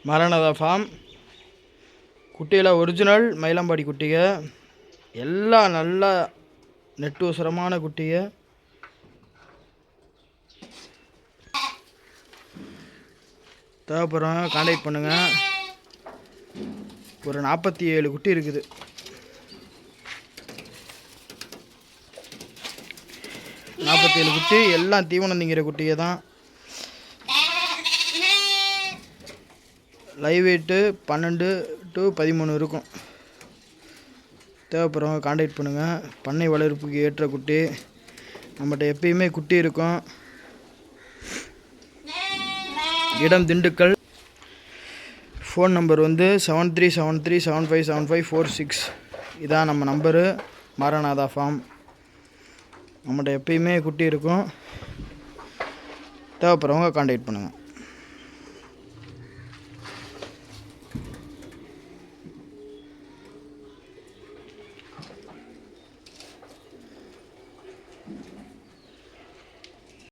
மரணதா form. குட்டியில் original Mayilampadi குட்டிக, எல்லாம் நல்லா நெட்டூசரமான குட்டிக. தேவைப்படுறவங்க கான்டாக்ட் பண்ணுங்கள். ஒரு 47 குட்டி இருக்குது. குட்டி எல்லாம் தீவனம் திங்கிற குட்டியை தான். லைவ் வெயிட்டு 12 to 13 இருக்கும். தேவைப்படுறவங்க கான்டாக்ட் பண்ணுங்கள். பண்ணை வளர்ப்புக்கு ஏற்ற குட்டி நம்மகிட்ட எப்பயுமே குட்டி இருக்கும். இடம் திண்டுக்கல். ஃபோன் நம்பர் வந்து 7373757546. இதான் நம்ம நம்பரு. மரணதா ஃபார்ம். நம்மகிட்ட எப்பயுமே குட்டி இருக்கும். தேவைப்படுறவங்க கான்டாக்ட் பண்ணுங்கள்.